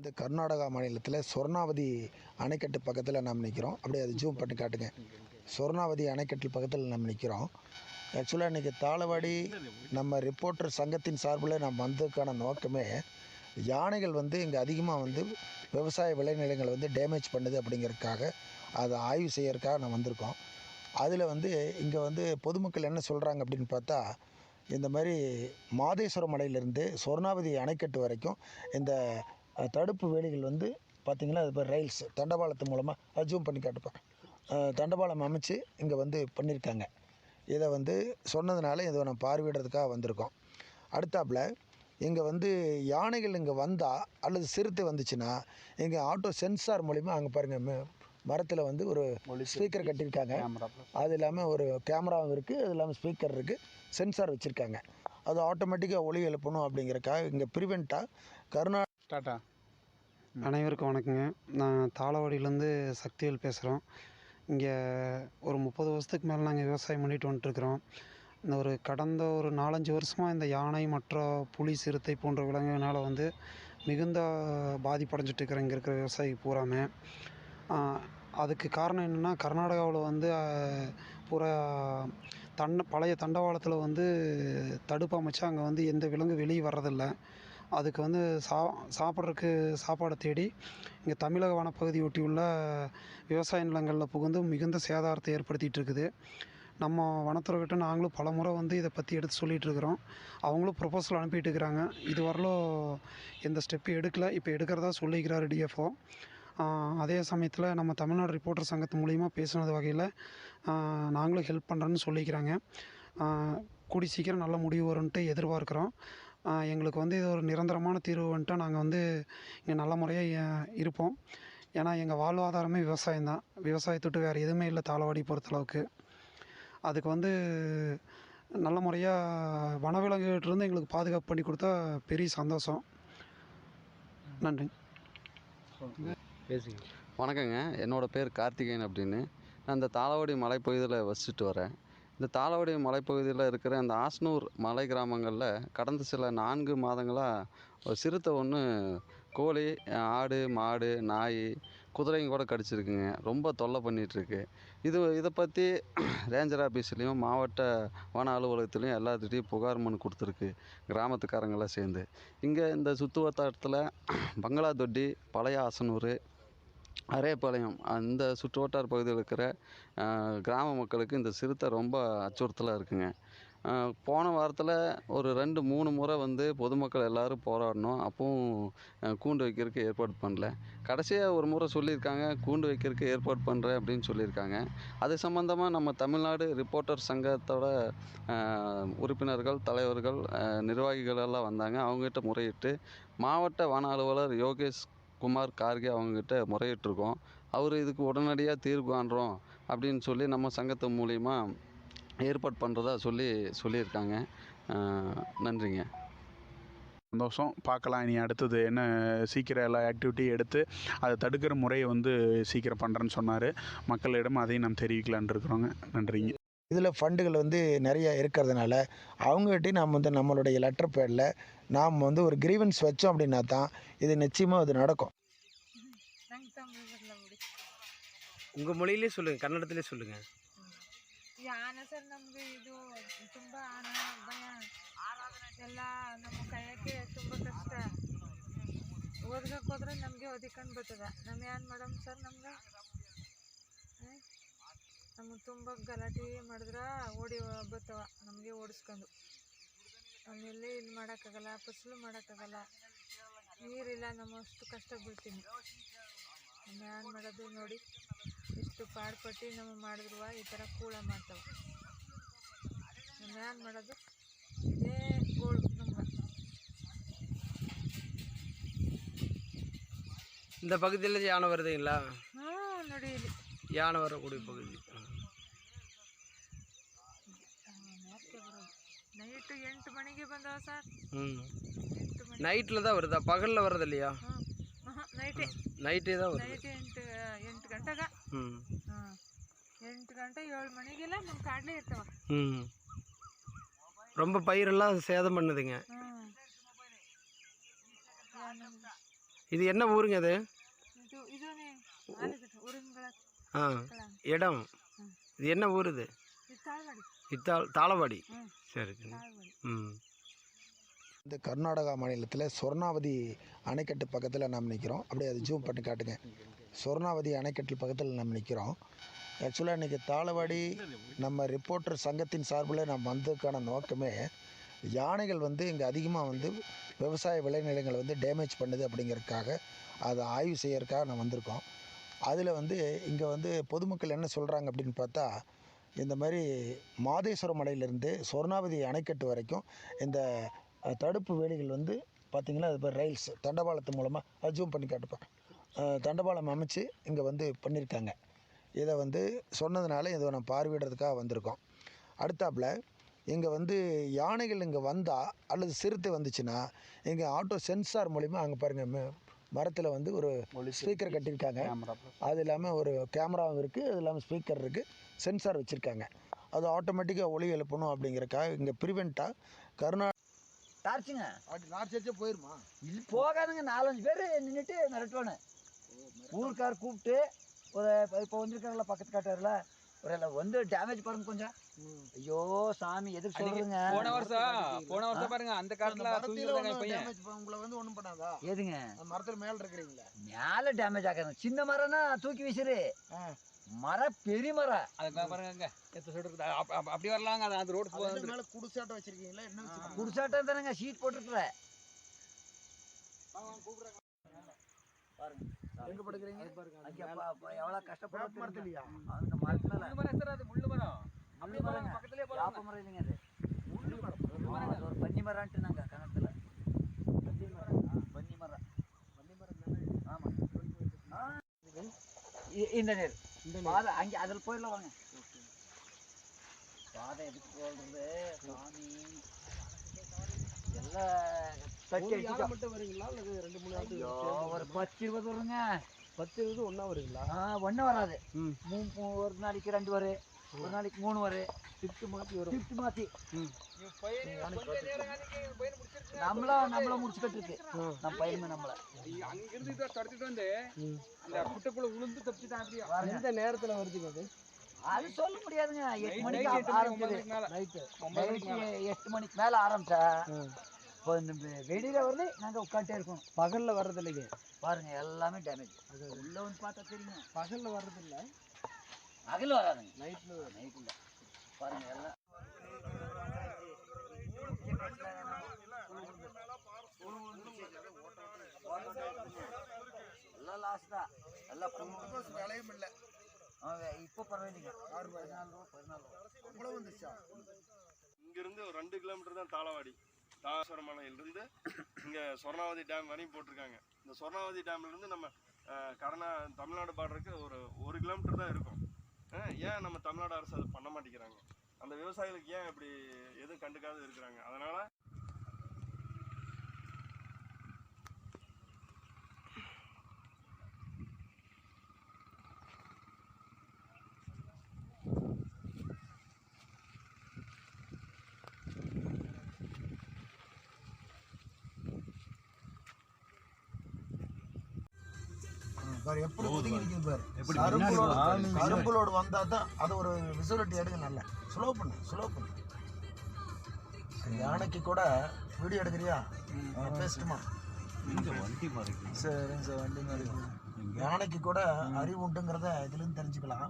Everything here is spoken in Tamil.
இந்த கர்நாடகா மாநிலத்தில் சொர்ணாவதி அணைக்கட்டு பக்கத்தில் நாம் நிற்கிறோம். அப்படியே அது ஜூம் பண்ணி காட்டுங்க. சொர்ணாவதி அணைக்கட்டு பக்கத்தில் நம்ம நிற்கிறோம். ஆக்சுவலாக இன்றைக்கி தாளவாடி நம்ம ரிப்போர்ட்டர் சங்கத்தின் சார்பில் நாம் வந்ததுக்கான நோக்கமே யானைகள் இங்கே அதிகமாக விவசாய விளைநிலங்களை டேமேஜ் பண்ணுது அப்படிங்கிறதுக்காக அதை ஆய்வு செய்யறதுக்காக நான் வந்திருக்கோம். அதில் இங்கே பொதுமக்கள் என்ன சொல்கிறாங்க அப்படின்னு பார்த்தா, இந்த மாதிரி மாதேஸ்வரம் மலையிலேருந்து சொர்ணாவதி அணைக்கட்டு வரைக்கும் இந்த தடுப்பு வேலிகள் பார்த்திங்கன்னா அது பேர் ரயில்ஸ் தண்டவாளத்து மூலமாக ஜூம் பண்ணி காட்டுப்பேன் தண்டவாளம் அமைச்சு இங்கே பண்ணியிருக்காங்க. இதை சொன்னதுனால இதை நான் பார்வையிடுறதுக்காக வந்திருக்கோம். அடுத்தாப்பில் இங்கே யானைகள் இங்கே வந்தால் அல்லது சிறுத்தை வந்துச்சுன்னா இங்கே ஆட்டோ சென்சார் மூலிமா அங்கே பாருங்கள் மரத்தில் ஒரு ஸ்பீக்கர் கட்டியிருக்காங்க. அது இல்லாமல் ஒரு கேமராவும் இருக்குது, அது இல்லாமல் ஸ்பீக்கர் இருக்குது, சென்சார் வச்சுருக்காங்க. அது ஆட்டோமேட்டிக்காக ஒலி எழுப்பணும் அப்படிங்கிறக்காக இங்கே ப்ரிவெண்ட்டாக கர்நாடகா. அனைவருக்கும் வணக்கங்க. நான் தாளவாடியிலேருந்து சக்திவேல் பேசுகிறோம். இங்கே ஒரு 30 வருஷத்துக்கு மேலே நாங்கள் விவசாயம் பண்ணிட்டு வந்துட்டுருக்குறோம். இந்த கடந்த 4-5 வருஷமாக இந்த யானை மற்ற புலி சிறுத்தை போன்ற விலங்குகளால் மிகுந்த பாதிப்படைஞ்சிட்டு இருக்கிற இங்கே இருக்கிற விவசாயி பூராமே. அதுக்கு காரணம் என்னென்னா, கர்நாடகாவில் பூரா பழைய தண்டவாளத்தில் தடுப்பு அமைச்சு அங்கே எந்த விலங்கு வெளியே வர்றதில்லை. அதுக்கு சாப்பிட்றதுக்கு சாப்பாடை தேடி இங்கே தமிழக வனப்பகுதி ஒட்டியுள்ள விவசாய நிலங்களில் புகுந்து மிகுந்த சேதாரத்தை ஏற்படுத்திகிட்டு இருக்குது. நம்ம வனத்துறைக்கிட்ட நாங்களும் பல முறை இதை பற்றி எடுத்து சொல்லிகிட்ருக்குறோம். அவங்களும் ப்ரொபோசல் அனுப்பிட்டு இருக்கிறாங்க. இது வரலும் எந்த ஸ்டெப்பு எடுக்கலை. இப்போ எடுக்கிறதா சொல்லிக்கிறாரு டிஎஃப்ஓ. அதே சமயத்தில் நம்ம தமிழ்நாடு ரிப்போர்ட்டர் சங்கத்து மூலிமா பேசுனது வகையில் நாங்களும் ஹெல்ப் பண்ணுறேன்னு சொல்லிக்கிறாங்க. கூடி சீக்கிரம் நல்ல முடிவு வரும்ன்ட்டு எதிர்பார்க்குறோம். எங்களுக்கு இது ஒரு நிரந்தரமான தீர்வு நாங்கள் இங்கே நல்ல முறையாக இருப்போம். ஏன்னா எங்கள் வாழ்வாதாரமே விவசாயம்தான். விவசாயத்தொட்டு வேறு எதுவுமே இல்லை தாளவாடி பொறுத்தளவுக்கு. அதுக்கு நல்ல முறையாக வனவிலங்குகிட்டேருந்து எங்களுக்கு பாதுகாப்பு பண்ணி கொடுத்தா பெரிய சந்தோஷம். நன்றி. வணக்கங்க. என்னோடய பேர் கார்த்திகேயன் அப்படின்னு. நான் இந்த தாளவாடி மலைப்பகுதியில் வசிச்சுட்டு வரேன். இந்த தாளவாடி மலைப்பகுதியில் இருக்கிற இந்த ஆஸ்னூர் மலை கிராமங்களில் கடந்த சில 4 மாதங்களாக சிறுத்தை ஒன்று கோழி, ஆடு, மாடு, நாய், குதிரைங்க கூட கடிச்சிருக்குங்க. ரொம்ப தொல்லை பண்ணிகிட்ருக்கு. இதை பற்றி ரேஞ்சர் ஆஃபீஸ்லேயும் மாவட்ட வன அலுவலகத்துலேயும் எல்லாத்துட்டையும் புகார் மனு கொடுத்துருக்கு கிராமத்துக்காரங்களாம் சேர்ந்து. இங்கே இந்த சுற்று வட்டாரத்தில் பங்களாதொட்டி, பழைய ஆசனூர், அரேபாளையம் அந்த சுற்று வட்டார பகுதியில் இருக்கிற கிராம மக்களுக்கு இந்த சிறுத்தை ரொம்ப அச்சுறுத்தலாக இருக்குங்க. போன வாரத்தில் ஒரு 2-3 முறை பொதுமக்கள் எல்லோரும் போராடணும். அப்பவும் கூண்டு வைக்கிறதுக்கு ஏற்பாடு பண்ணல. கடைசியாக ஒரு முறை சொல்லியிருக்காங்க, கூண்டு வைக்கிறதுக்கு ஏற்பாடு பண்ணுறேன் அப்படின்னு சொல்லியிருக்காங்க. அது சம்மந்தமாக நம்ம தமிழ்நாடு ரிப்போர்ட்டர் சங்கத்தோட உறுப்பினர்கள், தலைவர்கள், நிர்வாகிகள் எல்லாம் வந்தாங்க. அவங்ககிட்ட முறையிட்டு மாவட்ட வன அலுவலர் யோகேஷ் குமார் கார்கே அவங்கக்கிட்ட முறையிட்டிருக்கோம். அவர் இதுக்கு உடனடியாக தீர்வு காண்றோம் அப்படின்னு சொல்லி நம்ம சங்கத்து மூலிமா ஏற்பாடு பண்ணுறதா சொல்லியிருக்காங்க. நன்றிங்க. சந்தோஷம். பார்க்கலாம் இனி அடுத்தது என்ன, சீக்கிரம் எல்லா ஆக்டிவிட்டியும் எடுத்து அதை தடுக்கிற முறையை சீக்கிரம் பண்ணுறேன்னு சொன்னார். மக்களிடம் அதையும் நாம் தெரிவிக்கலான் இருக்கிறோங்க. நன்றிங்க. இதில் ஃபண்டுகள் நிறைய இருக்கிறதுனால அவங்ககிட்டையும் நாம் நம்மளுடைய லெட்டர் பேடில் நாம் ஒரு கிரீவன்ஸ் வச்சோம் அப்படின்னா தான் இது நிச்சயமாக அது நடக்கும். உங்கள் மொழியிலே சொல்லுங்கள், கன்னடத்திலே சொல்லுங்கள். ಯಾನೆ ಸರ್ ನಮಗೆ ಇದು ತುಂಬ ಭಯ ಎಲ್ಲ ನಮ್ಮ ಕೈಯಕ್ಕೆ ತುಂಬ ಕಷ್ಟ. ಓದ್ಕೋದ್ರೆ ನಮಗೆ ಒದಿಕೊಂಡು ಬರ್ತದೆ. ನಮ್ಮ ಏನು ಮಾಡಮ್ ಸರ್? ನಮ್ಗೆ ನಮಗೆ ತುಂಬ ಗಲಾಟೆ ಮಾಡಿದ್ರೆ ಓಡಿ ಬರ್ತವ. ನಮಗೆ ಓಡಿಸ್ಕೊಂಡು ಆಮೇಲೆ ಇಲ್ಲಿ ಮಾಡೋಕ್ಕಾಗಲ್ಲ, ಫಸಲು ಮಾಡೋಕ್ಕಾಗಲ್ಲ, ನೀರಿಲ್ಲ. ನಮ್ಮ ಅಷ್ಟು ಕಷ್ಟ ಬೀಳ್ತೀನಿ. ನಮ್ಮ ಏನು ಮಾಡೋದು ನೋಡಿ, ಇಷ್ಟು ಪಾಡ್ಪಟ್ಟು ನಮ್ಮ ಮಾಡಿದ್ರು ಈ ಥರ ಕೂಳ ಮಾಡ್ತಾವೆ. ನಮ್ಮ ಏನು ಮಾಡೋದು? ಇದೇ ಗೋಳು ನಮ್ಗೆ. இந்த பகுதியில் யானை வருதுங்களா? ನೋಡಿ ಇಲ್ಲಿ யானை வரக்கூடிய பகுதி. ನೈಟು 8 ಮಣಿಗೆ ಬಂದವ ಸರ್. 8 ಮಣಿ நைட்டில் தான் வருதா? பகலில் வர்றது இல்லையா? ನೈಟೇ தான் வருது. ನೈಟ್ 8 ಗಂಟೆಗೆ. 8 ಗಂಟೆ 7 ಮಣಿಗೆಲ್ಲ ನಮ್ಮ ಕಾಡಲೇ ಇರ್ತಾವ. ரொம்ப பயிரெல்லாம் சேதம் பண்ணுதுங்க. இது என்ன ஊருங்க அது? இதுನೇ ಆನೆಕಟ್ಟೆ ಊರುಗಳ ஆ இடம் இது என்ன ஊர் இது? ತಾಳವಾಡಿ தாளவாடி. சரி. ತಾಳವಾಡಿ ம். இந்த கர்நாடகா மாநிலத்தில் சொர்ணாவதி அணைக்கட்டு பக்கத்தில் நாம் நிற்கிறோம். அப்படியே அது ஜூம் பண்ணி காட்டுங்க. சொர்ணாவதி அணைக்கட்டு பக்கத்தில் நாம் நிற்கிறோம். ஆக்சுவலாக இன்றைக்கி தாளவாடி நம்ம ரிப்போர்ட்டர் சங்கத்தின் சார்பில் நாம் வந்ததுக்கான நோக்கமே யானைகள் வந்து இங்கே அதிகமாக வந்து விவசாய விளைநிலங்களை வந்து டேமேஜ் பண்ணுது அப்படிங்கிறதுக்காக அதை ஆய்வு செய்யறதுக்காக நான் வந்திருக்கோம். அதில் வந்து இங்கே வந்து பொதுமக்கள் என்ன சொல்கிறாங்க அப்படின்னு பார்த்தா, இந்த மாதிரி மாதேஸ்வர மலையிலேருந்து சொர்ணாவதி அணைக்கட்டு வரைக்கும் இந்த தடுப்பு வேலிகள் வந்து பார்த்திங்கன்னா அது பேர் ரயில்ஸ் தண்டவாளத்து மூலமாக அது ஜூம் பண்ணி காட்டுப்பேன் தண்டவாளம் அமைச்சு இங்கே வந்து பண்ணியிருக்காங்க. இதை வந்து சொன்னதுனால இதை நான் பார்வையிடுறதுக்காக வந்திருக்கோம். அடுத்தாப்புல இங்கே வந்து யானைகள் இங்கே வந்தால் அல்லது சிறுத்தை வந்துச்சுன்னா இங்கே ஆட்டோ சென்சார் மூலிமா அங்கே பாருங்கள் மரத்தில் வந்து ஒரு ஸ்பீக்கர் கட்டியிருக்காங்க. அது இல்லாமல் ஒரு கேமராவும் இருக்குது, அது இல்லாமல் ஸ்பீக்கர் இருக்குது, சென்சார் வச்சுருக்காங்க. அது ஆட்டோமேட்டிக்காக ஒலி எழுப்பணும் அப்படிங்கிறக்காக இங்கே ப்ரிவெண்ட்டாக டார்ச்சுங்க டார்ச் வச்சே போயிருமா? இது போகாதுங்க. 4-5 பேர் நின்றுட்டு மிரட்டுவானு ஊருக்கார் கூப்பிட்டு ஒரு இப்போ வந்திருக்காருல பக்கத்து காட்டாருல ஒரு வந்து டேமேஜ் பாருங்க கொஞ்சம். ஐயோ சாமி எதுக்கு சொல்றீங்க? போன வருஷம் பாருங்க அந்த காட்டுல உங்களை வந்து ஒன்றும் பண்ணாதா? எதுங்க மரத்தில் மேலே இருக்கிறீங்களா? மேல டேமேஜ் ஆகாது. சின்ன மரம்னா தூக்கி வீசுரு, மரம் பெரிய மரம் அதுக்கு பாருங்க அப்படி வரலாங்க. அந்த ரோடு மேலே குடிசாட்டம் வச்சிருக்கீங்களா? என்ன வச்சு குடிசாட்டம் தானேங்க ஷீட் போட்டுருக்குற. எங்கே படுக்கிறீங்க? எவ்வளோ கஷ்டப்பட்டு மரத்துலையா? அவங்க மரத்துல அது முள்ளு மரம் முள்ளு மரங்க பக்கத்துலயே யாப்ப மரம் இல்லைங்க. அது ஒரு பன்னி மரம்ட்டு நாங்கள் கணத்துல பன்னி மரம் ஆமாம். இந்த நேர் பாதை அங்கே அதில் போயிடலாம் வாங்க. பாதை எதுக்கு போடுறது சாமி எல்லாம் தட்டி மட்டும் வருங்களா அல்லது 2-3 ஒரு 10-20 வருங்க. 10-20 ஒன்றா வருங்களா? ஒன்றும் வராது. ஒரு நாளைக்கு 2 வரும், ஒரு நாளைக்கு 3 வரும். ஷிஃப்ட் மாற்றி வரும். ஷிஃப்ட் மாற்றி நம்மள முடிச்சுக்கிட்டு இருக்கு நம்ம பையனுங்க நம்மள அங்கிருந்து தடுத்துட்டு வந்து அந்த புட்டுக்குள்ள உளுந்து தப்பிச்சுதான் அப்படியே. எந்த நேரத்தில் வருதுங்க அது? அது சொல்ல முடியாதுங்க. 8 மணிக்கு ஆரம்பிச்சது. நைட்டு 8 மணிக்கு மேலே ஆரம்பிச்சா இப்போ இந்த வெளியில வருது நாங்கள் உட்காந்துட்டே இருக்கோம். பகலில் வர்றது இல்லைங்க பாருங்க எல்லாமே டேமேஜ். உள்ள வந்து பார்த்தா தெரியுங்க. பகலில் வர்றது இல்லை, பகல் வராதுங்க. நைட்டில் நைட்டில் பாருங்க எல்லாம் எல்லாம் லாஸ் தான். எல்லாம் விலையும் இல்லை. இப்போ பரவாயில்லைங்க. 14 ரூபா வந்துச்சா? இங்கிருந்து ஒரு 2 கிலோமீட்டர் தான் தாளவாடி. தாளேஸ்வரம் மலையிலிருந்து இங்கே சொர்ணாவதி டேம் வரையும் போட்டிருக்காங்க. இந்த சொர்ணாவதி டேம்லேருந்து நம்ம தமிழ்நாடு பார்டருக்கு ஒரு 1 கிலோமீட்டர் தான் இருக்கும். ஏன் நம்ம தமிழ்நாடு அரசு அதை பண்ண மாட்டேங்கிறாங்க? அந்த விவசாயிகளுக்கு ஏன் இப்படி எதுவும் கண்டுக்காத இருக்கிறாங்க? அதனால் பாரு எப்படி ஒதுங்கி நிற்குது பாரு. கரும்புலோடு வந்தால் தான் அது ஒரு விசுவலிட்டி எடுங்க. நல்லா ஸ்லோ பண்ணு. யானைக்கு கூட வீடியோ எடுக்கிறியா? பேசிட்டுமா? சரிங்க சார், வண்டி மாதிரி யானைக்கு கூட அறிவு உண்டுங்கிறத இதுலேருந்து தெரிஞ்சுக்கலாம்.